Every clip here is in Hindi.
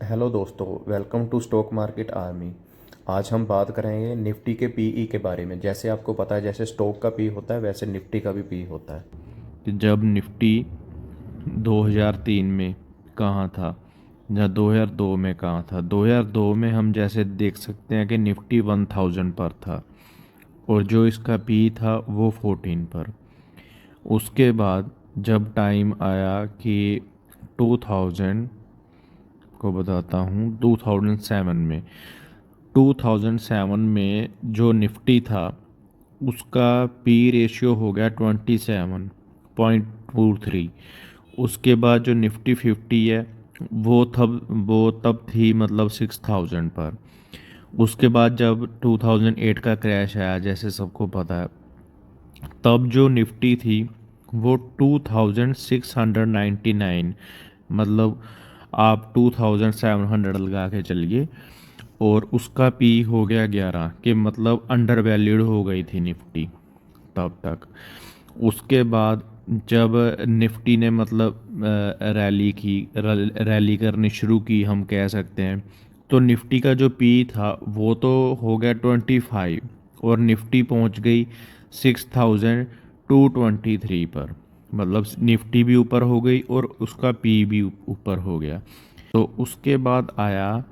हेलो दोस्तों, welcome to stock market army. आज हम बात करेंगे निफ्टी के पीई के बारे में। जैसे आपको पता है, जैसे स्टॉक का पी होता है वैसे निफ्टी का भी पी होता है। कि जब निफ्टी 2003 में कहाँ था या 2002 में कहाँ था। 2002 में हम जैसे देख सकते हैं कि निफ्टी 1000 पर था और जो इसका पी था वो 14 पर। उसके बाद जब टाइम आया कि 2000 को बताता हूँ, 2007 में 2007 में जो निफ्टी था उसका पी रेशियो हो गया 27.23। उसके बाद जो निफ्टी 50 है वो तब थी मतलब 6000 पर। उसके बाद जब 2008 का क्रैश आया जैसे सबको पता है, तब जो निफ्टी थी वो 2699, मतलब आप 2700 लगा के चलिए, और उसका पी हो गया 11, कि मतलब अंडर वैल्यूड हो गई थी निफ्टी तब तक। उसके बाद जब निफ्टी ने मतलब रैली करनी शुरू की हम कह सकते हैं, तो निफ्टी का जो पी था वो तो हो गया 25 और निफ्टी पहुंच गई 6223 पर। मतलब निफ्टी भी ऊपर हो गई और उसका पी भी ऊपर हो गया। तो उसके बाद आया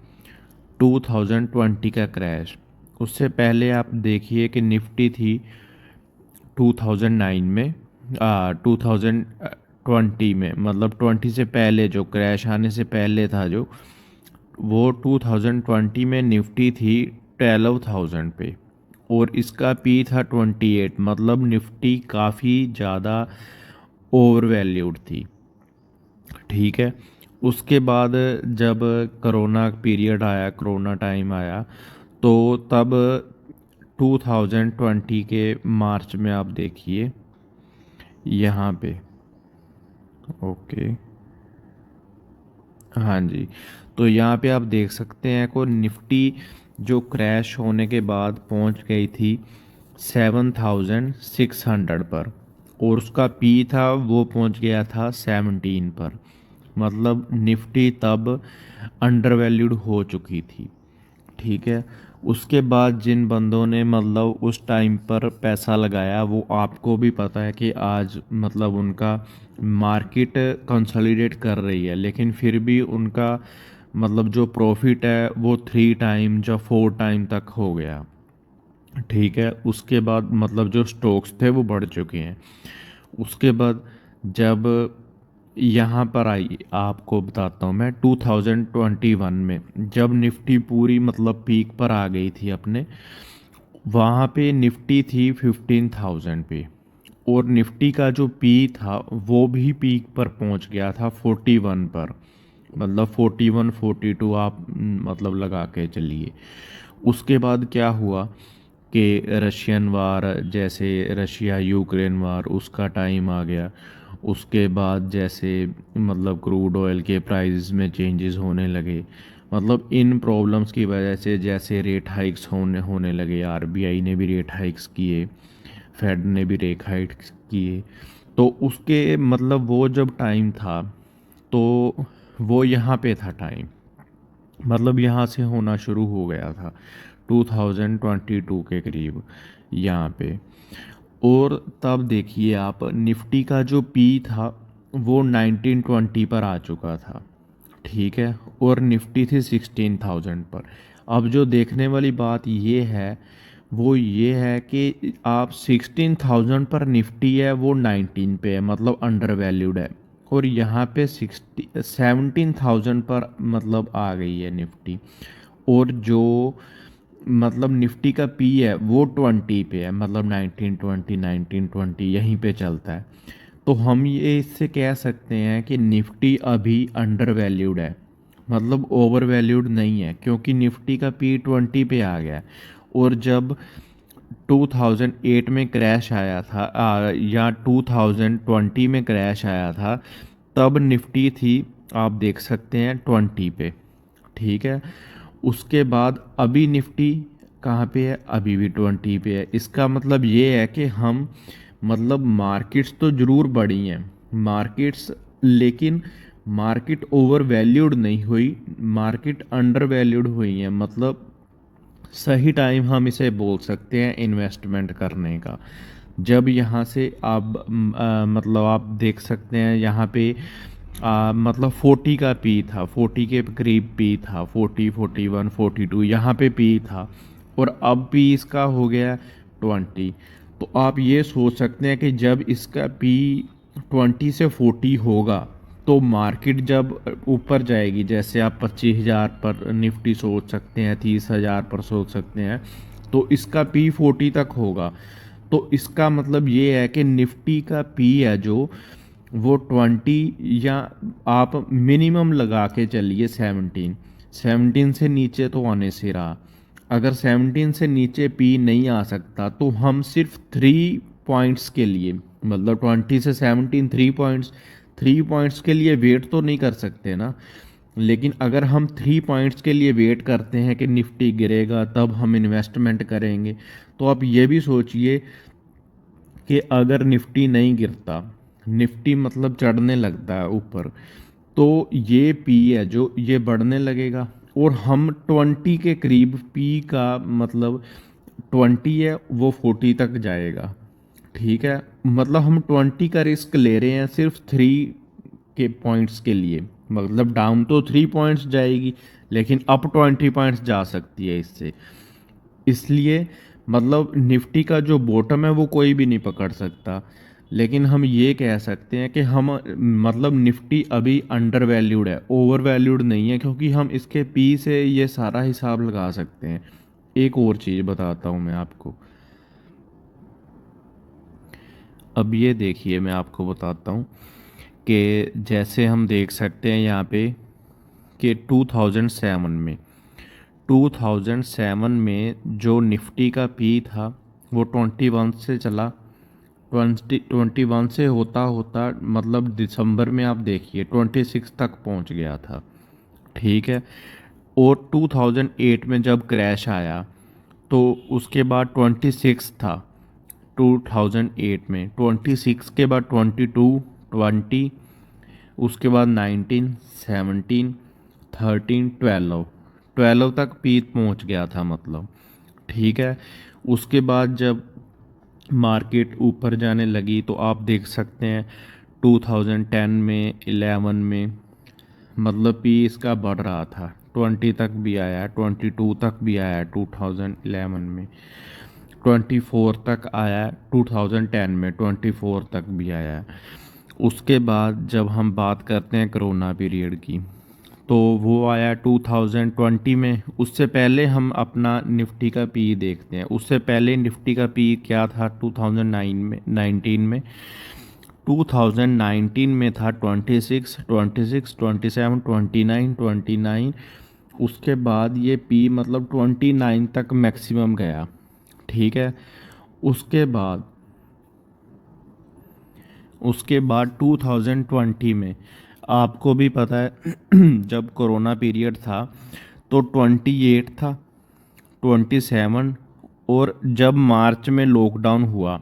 2020 का क्रैश। उससे पहले आप देखिए कि निफ्टी थी 2009 में, 2020 में, मतलब 20 से पहले, जो क्रैश आने से पहले था जो, वो 2020 में निफ्टी थी 12,000 पे और इसका पी था 28। मतलब निफ्टी काफ़ी ज़्यादा ओवर वैल्यूड थी। ठीक है। उसके बाद जब कोरोना पीरियड आया, कोरोना टाइम आया, तो तब 2020 के मार्च में आप देखिए यहाँ पे। ओके, हाँ जी। तो यहाँ पे आप देख सकते हैं को निफ्टी जो क्रैश होने के बाद पहुँच गई थी 7600 पर और उसका पी था वो पहुँच गया था 17 पर। मतलब निफ्टी तब अंडर वैल्यूड हो चुकी थी। ठीक है। उसके बाद जिन बंदों ने मतलब उस टाइम पर पैसा लगाया, वो आपको भी पता है कि आज मतलब उनका मार्केट कंसोलिडेट कर रही है, लेकिन फिर भी उनका मतलब जो प्रॉफिट है वो 3 टाइम या 4 टाइम तक हो गया। ठीक है। उसके बाद मतलब जो स्टॉक्स थे वो बढ़ चुके हैं। उसके बाद जब यहाँ पर आई, आपको बताता हूँ मैं, 2021 में जब निफ्टी पूरी मतलब पीक पर आ गई थी अपने, वहाँ पे निफ्टी थी 15,000 पे और निफ्टी का जो पी था वो भी पीक पर पहुँच गया था 41 पर। मतलब 41 42 आप मतलब लगा के चलिए। उसके बाद क्या हुआ कि रशियन वार, जैसे रशिया यूक्रेन वार, उसका टाइम आ गया। उसके बाद जैसे मतलब क्रूड ऑयल के प्राइस में चेंजेस होने लगे। मतलब इन प्रॉब्लम्स की वजह से जैसे रेट हाइक्स होने होने लगे, आरबीआई ने भी रेट हाइक्स किए, फेड ने भी रेट हाइक्स किए। तो उसके मतलब वो जब टाइम था, तो वो यहाँ पे था टाइम, मतलब यहाँ से होना शुरू हो गया था 2022 के करीब यहाँ पे। और तब देखिए आप, निफ्टी का जो पी था वो 1920 पर आ चुका था। ठीक है। और निफ्टी थी 16,000 पर। अब जो देखने वाली बात ये है, वो ये है कि आप 16,000 पर निफ्टी है वो 19 पे है, मतलब अंडर वैल्यूड है। और यहाँ पे 17,000 पर मतलब आ गई है निफ्टी। और जो मतलब निफ्टी का पी है वो 20 पे है, मतलब 1920 यहीं पे चलता है। तो हम ये इससे कह सकते हैं कि निफ्टी अभी अंडर वैल्यूड है, मतलब ओवर वैल्यूड नहीं है, क्योंकि निफ्टी का पी 20 पे आ गया है। और जब 2008 में क्रैश आया था, या 2020 में क्रैश आया था, तब निफ्टी थी, आप देख सकते हैं, 20 पे। ठीक है। उसके बाद अभी निफ्टी कहाँ पे है? अभी भी 20 पे है। इसका मतलब ये है कि हम मतलब मार्केट्स तो ज़रूर बढ़ी हैं, मार्केट्स, लेकिन मार्केट ओवर वैल्यूड नहीं हुई, मार्केट अंडर वैल्यूड हुई है। मतलब सही टाइम हम इसे बोल सकते हैं इन्वेस्टमेंट करने का। जब यहाँ से आप मतलब आप देख सकते हैं यहाँ पे मतलब 40 का पी था, 40 के करीब पी था, 40, 41, 42 यहाँ पे पी था, और अब पी इसका हो गया 20। तो आप ये सोच सकते हैं कि जब इसका पी 20 से 40 होगा तो मार्केट जब ऊपर जाएगी, जैसे आप 25,000 पर निफ्टी सोच सकते हैं, 30,000 पर सोच सकते हैं, तो इसका पी 40 तक होगा। तो इसका मतलब ये है कि निफ्टी का पी है जो वो 20, या आप मिनिमम लगा के चलिए 17। 17 से नीचे तो आने से रहा। अगर 17 से नीचे पी नहीं आ सकता तो हम सिर्फ 3 पॉइंट्स के लिए, मतलब 20 से 17 3 पॉइंट्स के लिए वेट तो नहीं कर सकते ना। लेकिन अगर हम 3 पॉइंट्स के लिए वेट करते हैं कि निफ्टी गिरेगा तब हम इन्वेस्टमेंट करेंगे, तो आप ये भी सोचिए कि अगर निफ्टी नहीं गिरता, निफ्टी मतलब चढ़ने लगता है ऊपर, तो ये पी है जो ये बढ़ने लगेगा, और हम 20 के करीब पी का मतलब 20 है वो 40 तक जाएगा। ठीक है, मतलब हम 20 का रिस्क ले रहे हैं सिर्फ 3 के पॉइंट्स के लिए। मतलब डाउन तो 3 पॉइंट्स जाएगी, लेकिन अप 20 पॉइंट्स जा सकती है इससे। इसलिए मतलब निफ्टी का जो बॉटम है वो कोई भी नहीं पकड़ सकता। लेकिन हम ये कह सकते हैं कि हम मतलब निफ्टी अभी अंडर वैल्यूड है, ओवर वैल्यूड नहीं है, क्योंकि हम इसके पी से ये सारा हिसाब लगा सकते हैं। एक और चीज़ बताता हूँ मैं आपको। अब ये देखिए, मैं आपको बताता हूँ कि जैसे हम देख सकते हैं यहाँ पे कि 2007 में जो निफ्टी का पी था वो 21 से चला, 21 से होता होता मतलब दिसंबर में आप देखिए 26 तक पहुंच गया था। ठीक है, और 2008 में जब क्रैश आया तो उसके बाद 26 था 2008 में, 26 के बाद 22, 20, उसके बाद 19, 17, 13, 12 तक पीक पहुंच गया था मतलब। ठीक है, उसके बाद जब मार्केट ऊपर जाने लगी तो आप देख सकते हैं 2010 में, 11 में मतलब पी इसका बढ़ रहा था, 20 तक भी आया, 22 तक भी आया 2011 में, 24 तक आया 2010 में, 24 तक भी आया। उसके बाद जब हम बात करते हैं कोरोना पीरियड की, तो वो आया 2020 में। उससे पहले हम अपना निफ्टी का पी देखते हैं। उससे पहले निफ्टी का पी क्या था 2019 में 2019 में था 26, 26, 27, 29, 29। उसके बाद ये पी मतलब 29 तक मैक्सिमम गया। ठीक है, उसके बाद उसके बाद 2020 में आपको भी पता है जब कोरोना पीरियड था तो 28 था, 27, और जब मार्च में लॉकडाउन हुआ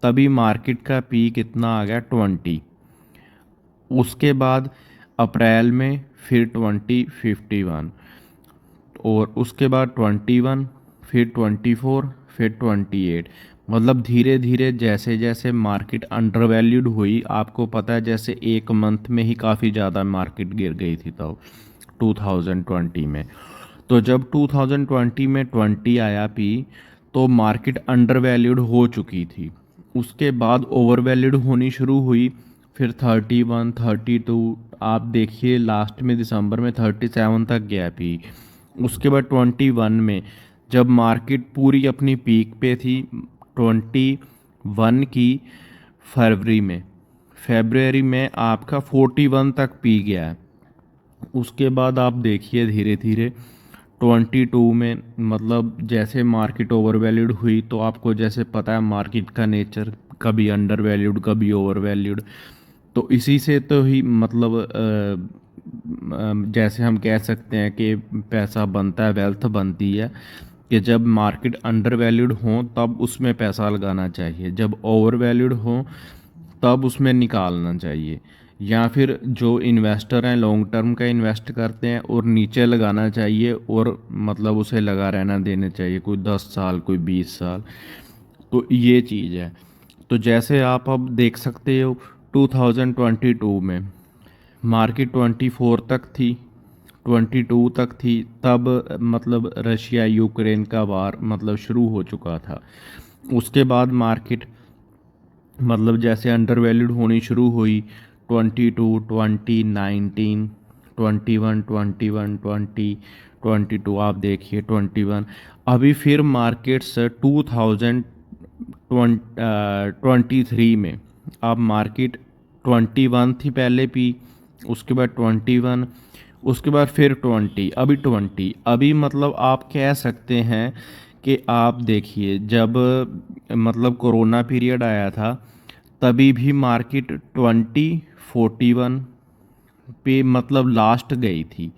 तभी मार्केट का पी कितना आ गया 20। उसके बाद अप्रैल में फिर 20, 51, और उसके बाद 21, फिर 24, फिर 28। मतलब धीरे धीरे जैसे जैसे मार्केट अंडर वैल्यूड हुई, आपको पता है जैसे एक मंथ में ही काफ़ी ज़्यादा मार्केट गिर गई थी तब 2020 में। तो जब 2020 में 20 आया पी तो मार्केट अंडर वैल्यूड हो चुकी थी। उसके बाद ओवर वैल्यूड होनी शुरू हुई, फिर 31, 32, आप देखिए लास्ट में दिसंबर में 37 तक गया पी। उसके बाद 21 में जब मार्केट पूरी अपनी पीक पे थी, 21 की फरवरी में आपका 41 तक पी गया है। उसके बाद आप देखिए धीरे धीरे 22 में मतलब जैसे मार्केट ओवर वैल्यूड हुई, तो आपको जैसे पता है मार्केट का नेचर, कभी अंडर वैल्यूड कभी ओवर वैल्यूड। तो इसी से तो ही मतलब जैसे हम कह सकते हैं कि पैसा बनता है, वेल्थ बनती है, कि जब मार्केट अंडर वैल्यूड हो तब उसमें पैसा लगाना चाहिए, जब ओवर वैल्यूड हो तब उसमें निकालना चाहिए। या फिर जो इन्वेस्टर हैं लॉन्ग टर्म का इन्वेस्ट करते हैं और नीचे लगाना चाहिए और मतलब उसे लगा रहना देना चाहिए, कोई 10 साल कोई 20 साल। तो ये चीज़ है। तो जैसे आप अब देख सकते हो 2022 में मार्केट 24 तक थी, 22 तक थी, तब मतलब रशिया यूक्रेन का वार मतलब शुरू हो चुका था। उसके बाद मार्केट मतलब जैसे अंडर वैल्यूड होनी शुरू हुई 22, 20, 19, 21, 21, 20, 22, आप देखिए 21। अभी फिर मार्केट्स 2023 में अब मार्केट 21 थी पहले पी, उसके बाद 21, उसके बाद फिर 20, अभी 20। अभी मतलब आप कह सकते हैं कि आप देखिए जब मतलब कोरोना पीरियड आया था तभी भी मार्केट 2041 पे मतलब लास्ट गई थी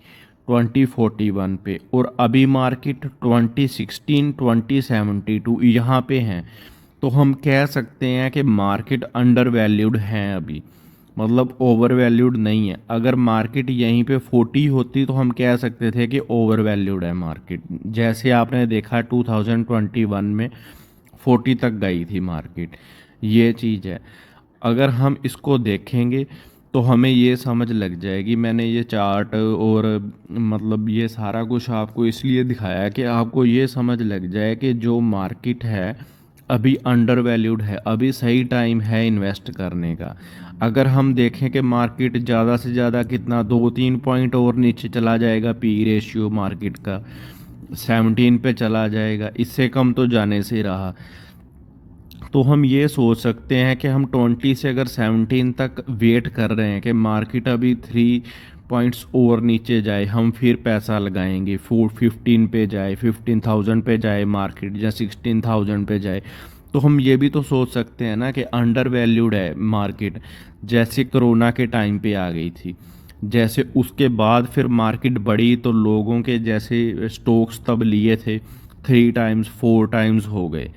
2041 पे, और अभी मार्केट 2016 2072 यहाँ पे हैं। तो हम कह सकते हैं कि मार्केट अंडर वैल्यूड है अभी, मतलब ओवर वैल्यूड नहीं है। अगर मार्केट यहीं पे 40 होती तो हम कह सकते थे कि ओवर वैल्यूड है मार्केट। जैसे आपने देखा 2021 में 40 तक गई थी मार्केट, ये चीज़ है। अगर हम इसको देखेंगे तो हमें ये समझ लग जाएगी। मैंने ये चार्ट और मतलब ये सारा कुछ आपको इसलिए दिखाया कि आपको ये समझ लग जाए कि जो मार्केट है अभी अंडर वैल्यूड है, अभी सही टाइम है इन्वेस्ट करने का। अगर हम देखें कि मार्केट ज़्यादा से ज़्यादा कितना 2-3 पॉइंट और नीचे चला जाएगा, पी रेशियो मार्केट का 17 पे चला जाएगा, इससे कम तो जाने से रहा। तो हम ये सोच सकते हैं कि हम 20 से अगर 17 तक वेट कर रहे हैं कि मार्केट अभी 3 पॉइंट्स और नीचे जाए, हम फिर पैसा लगाएंगे 15 पे जाए, 15,000 पे जाए मार्केट, या 16,000 पे जाए। तो हम ये भी तो सोच सकते हैं ना कि अंडर वैल्यूड है मार्केट, जैसे कोरोना के टाइम पे आ गई थी। जैसे उसके बाद फिर मार्केट बढ़ी तो लोगों के जैसे स्टॉक्स तब लिए थे 3 टाइम्स 4 टाइम्स हो गए।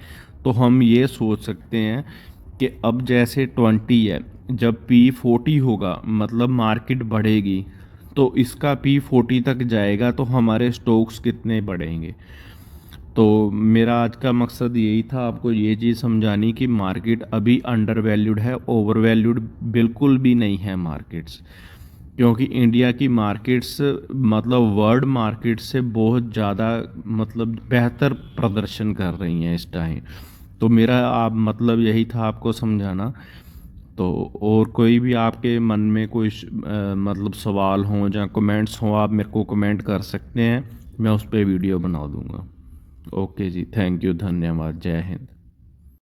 तो हम ये सोच सकते हैं कि अब जैसे 20 है, जब पी 40 होगा मतलब मार्केट बढ़ेगी, तो इसका पी 40 तक जाएगा तो हमारे स्टॉक्स कितने बढ़ेंगे। तो मेरा आज का मकसद यही था, आपको ये चीज़ समझानी कि मार्केट अभी अंडर वैल्यूड है, ओवर वैल्यूड बिल्कुल भी नहीं है मार्केट्स। क्योंकि इंडिया की मार्केट्स मतलब वर्ल्ड मार्केट से बहुत ज़्यादा मतलब बेहतर प्रदर्शन कर रही हैं इस टाइम। तो मेरा आप मतलब यही था आपको समझाना। तो और कोई भी आपके मन में कोई मतलब सवाल हों या कमेंट्स हों, आप मेरे को कमेंट कर सकते हैं, मैं उस पर वीडियो बना दूंगा। ओके जी, थैंक यू, धन्यवाद, जय हिंद।